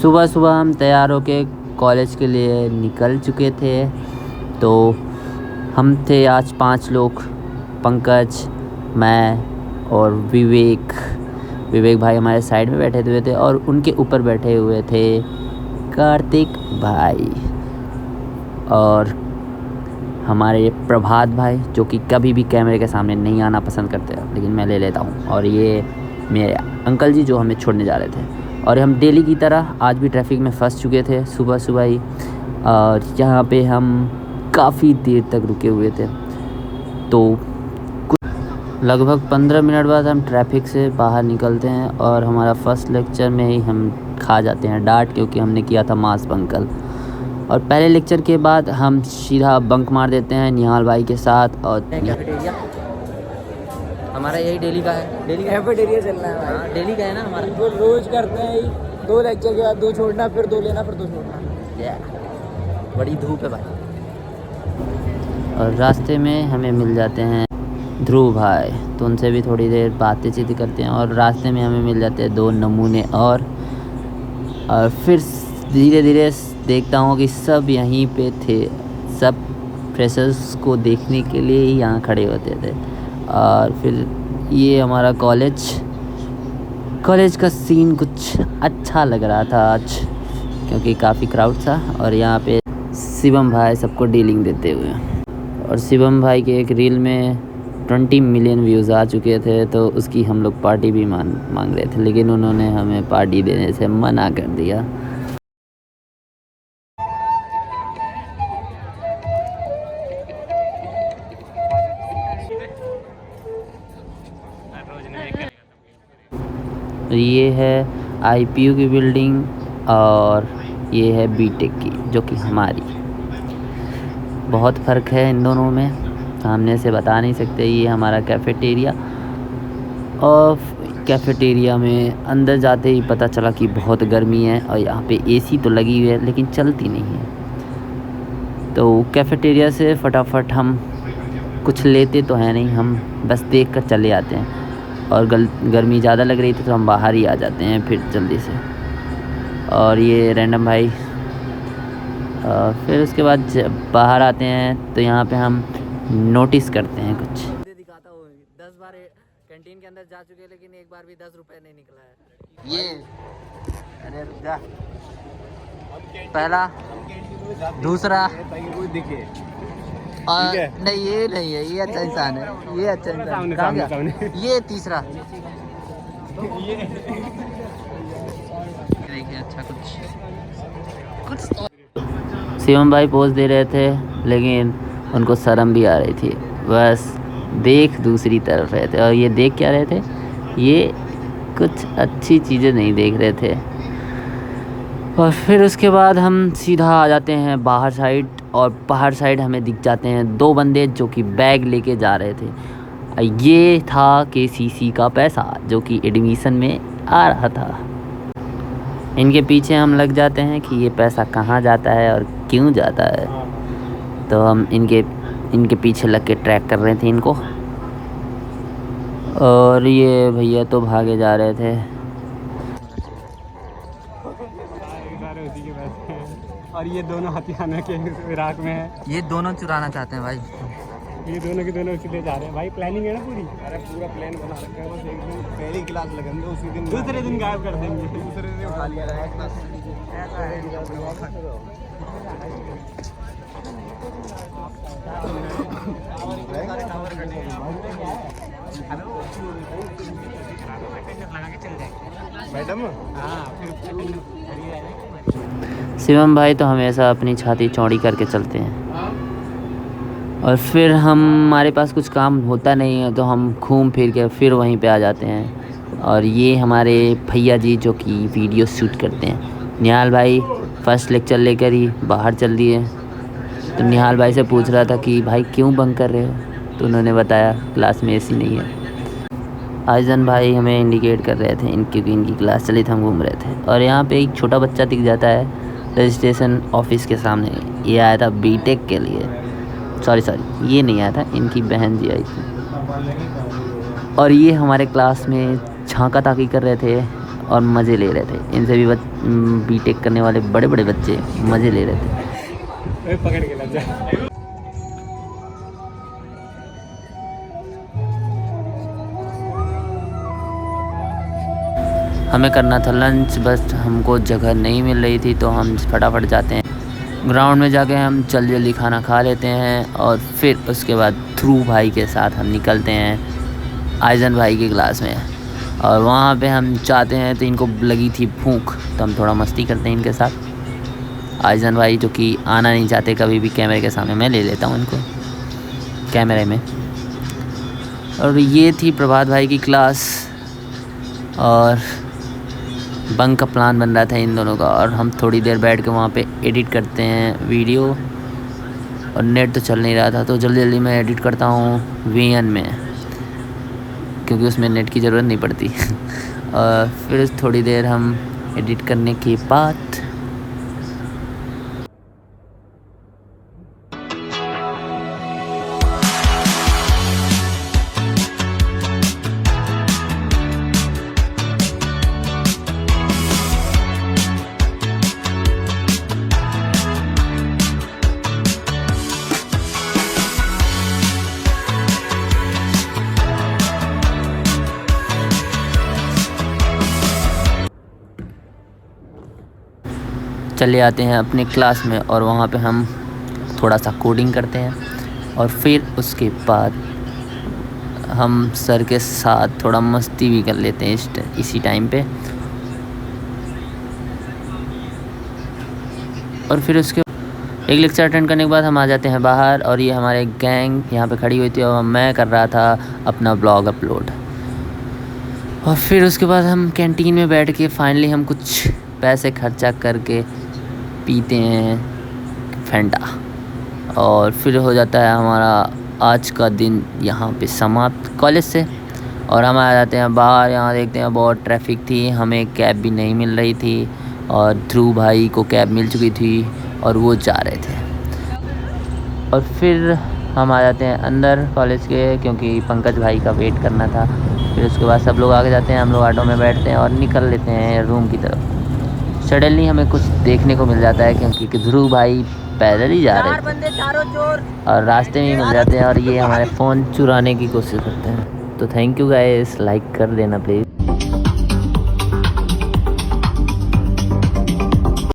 सुबह सुबह हम तैयार होके कॉलेज के लिए निकल चुके थे। तो हम थे आज 5 लोग, पंकज, मैं और विवेक भाई हमारे साइड में बैठे हुए थे और उनके ऊपर बैठे हुए थे कार्तिक भाई और हमारे प्रभात भाई, जो कि कभी भी कैमरे के सामने नहीं आना पसंद करते, लेकिन मैं ले लेता हूँ। और ये मेरे अंकल जी जो हमें छोड़ने जा रहे थे। और हम डेली की तरह आज भी ट्रैफिक में फंस चुके थे सुबह सुबह ही, और यहाँ पे हम काफ़ी देर तक रुके हुए थे। तो लगभग 15 मिनट बाद हम ट्रैफिक से बाहर निकलते हैं और हमारा फर्स्ट लेक्चर में ही हम खा जाते हैं डांट, क्योंकि हमने किया था मास बंकल। और पहले लेक्चर के बाद हम सीधा बंक मार देते हैं निहाल भाई के साथ। और कैफेटेरिया हमारा यही डेली का है, डेली कैफेटेरिया चलना है भाई। हाँ, डेली का है ना हमारा। वो रोज करते हैं 2 लेक्चर के बाद 2 छोड़ना, फिर 2 लेना, फिर 2 छोड़ना। बड़ी धूप है भाई। और रास्ते में हमें मिल जाते हैं ध्रुव भाई, तो उनसे भी थोड़ी देर बातें चीतें करते हैं। और रास्ते में हमें मिल जाते हैं 2 नमूने और फिर धीरे धीरे देखता हूँ कि सब यहीं पे थे, सब फ्रेशर्स को देखने के लिए ही यहाँ खड़े होते थे। और फिर ये हमारा कॉलेज का सीन कुछ अच्छा लग रहा था आज, क्योंकि काफ़ी क्राउड था। और यहाँ पे शिवम भाई सबको डीलिंग देते हुए, और शिवम भाई के एक रील में 20 मिलियन व्यूज़ आ चुके थे, तो उसकी हम लोग पार्टी भी मांग रहे थे, लेकिन उन्होंने हमें पार्टी देने से मना कर दिया। ये है IPU की बिल्डिंग और ये है बीटेक की, जो कि हमारी। बहुत फ़र्क है इन दोनों में, सामने से बता नहीं सकते। ये हमारा कैफ़ेटेरिया, और कैफ़ेटेरिया में अंदर जाते ही पता चला कि बहुत गर्मी है और यहाँ पे AC तो लगी हुई है लेकिन चलती नहीं है। तो कैफ़ेटेरिया से फटाफट हम कुछ लेते तो हैं नहीं, हम बस देख कर चले आते हैं। और गर्मी ज़्यादा लग रही थी तो हम बाहर ही आ जाते हैं फिर जल्दी से। और ये रैंडम भाई, फिर उसके बाद जब बाहर आते हैं तो यहाँ पे हम नोटिस करते हैं कुछ। दिखाता हूँ 10 बार कैंटीन के अंदर जा चुके, लेकिन एक बार भी 10 रुपए नहीं निकला है। ये अरे रुक, पहला, दूसरा, दिखे और नहीं ये नहीं है, ये अच्छा इंसान है, ये अच्छा इंसान कहाँ गया? ये तीसरा देखिए अच्छा कुछ शिवम भाई पोज दे रहे थे, लेकिन उनको शर्म भी आ रही थी, बस देख दूसरी तरफ रहे थे। और ये देख क्या रहे थे, ये कुछ अच्छी चीज़ें नहीं देख रहे थे। और फिर उसके बाद हम सीधा आ जाते हैं बाहर साइड, और बाहर साइड हमें दिख जाते हैं 2 बंदे जो कि बैग लेके जा रहे थे। ये था KCC का पैसा जो कि एडमिशन में आ रहा था। इनके पीछे हम लग जाते हैं कि ये पैसा कहाँ जाता है और क्यों जाता है। तो हम इनके पीछे लग के ट्रैक कर रहे थे इनको, और ये भैया तो भागे जा रहे थे। और ये दोनों हथियाना के इराक में है। ये दोनों चुराना चाहते हैं भाई, ये दोनों के दोनों सीधे जा रहे हैं भाई। प्लानिंग है ना पूरी? अरे पूरा प्लान बना रखा है, बस एक दिन पहली क्लास लगेंगे, उसी दिन दूसरे दिन गायब कर देंगे, दूसरे दिन उठा लिया जाएगा। ऐसा है मैडम। शिवम भाई तो हमेशा अपनी छाती चौड़ी करके चलते हैं। और फिर हमारे पास कुछ काम होता नहीं है तो हम घूम फिर के फिर वहीं पे आ जाते हैं। और ये हमारे भैया जी जो कि वीडियो शूट करते हैं। निहाल भाई फर्स्ट लेक्चर लेकर ही बाहर चल दिए। तो निहाल भाई से पूछ रहा था कि भाई क्यों बंक कर रहे हो, तो उन्होंने बताया क्लास में AC नहीं है। आइजन भाई हमें इंडिकेट कर रहे थे क्योंकि इनकी क्लास चली थी, हम घूम रहे थे। और यहाँ पे एक छोटा बच्चा दिख जाता है रजिस्ट्रेशन ऑफिस के सामने। ये आया था बीटेक के लिए, सॉरी ये नहीं आया था, इनकी बहन जी आई थी। और ये हमारे क्लास में झांका ताकी कर रहे थे और मज़े ले रहे थे। इनसे भी बीटेक करने वाले बड़े बड़े बच्चे मज़े ले रहे थे। पकड़ के लग जा। हमें करना था लंच, बस हमको जगह नहीं मिल रही थी तो हम फटाफट जाते हैं ग्राउंड में। जाके हम जल्दी खाना खा लेते हैं और फिर उसके बाद ध्रुव भाई के साथ हम निकलते हैं आइजन भाई की क्लास में। और वहाँ पे हम चाहते हैं तो इनको लगी थी भूख तो हम थोड़ा मस्ती करते हैं इनके साथ। आइजन भाई जो कि आना नहीं चाहते कभी भी कैमरे के सामने, मैं ले लेता हूँ इनको कैमरे में। और ये थी प्रभात भाई की क्लास और बंक का प्लान बन रहा था इन दोनों का। और हम थोड़ी देर बैठ के वहाँ पे एडिट करते हैं वीडियो, और नेट तो चल नहीं रहा था तो जल्दी मैं एडिट करता हूँ VN में, क्योंकि उसमें नेट की ज़रूरत नहीं पड़ती। और फिर थोड़ी देर हम एडिट करने के बाद चले आते हैं अपने क्लास में और वहाँ पे हम थोड़ा सा कोडिंग करते हैं। और फिर उसके बाद हम सर के साथ थोड़ा मस्ती भी कर लेते हैं इसी टाइम पे। और फिर उसके एक लेक्चर अटेंड करने के बाद हम आ जाते हैं बाहर। और ये हमारे गैंग यहाँ पे खड़ी हुई थी और मैं कर रहा था अपना ब्लॉग अपलोड। और फिर उसके बाद हम कैंटीन में बैठ के फाइनली हम कुछ पैसे खर्चा करके पीते हैं फैंटा। और फिर हो जाता है हमारा आज का दिन यहाँ पे समाप्त कॉलेज से। और हम आ जाते हैं बाहर। यहाँ देखते हैं बहुत ट्रैफिक थी, हमें कैब भी नहीं मिल रही थी और ध्रुव भाई को कैब मिल चुकी थी और वो जा रहे थे। और फिर हम आ जाते हैं अंदर कॉलेज के, क्योंकि पंकज भाई का वेट करना था। फिर उसके बाद सब लोग आगे जाते हैं, हम लोग ऑटो में बैठते हैं और निकल लेते हैं रूम की तरफ। सडनली हमें कुछ देखने को मिल जाता है, क्योंकि ध्रुव भाई पैदल ही जा रहे थे और रास्ते में ही मिल जाते हैं और ये हमारे फ़ोन चुराने की कोशिश करते हैं। तो थैंक यू गाइस, लाइक कर देना प्लीज़।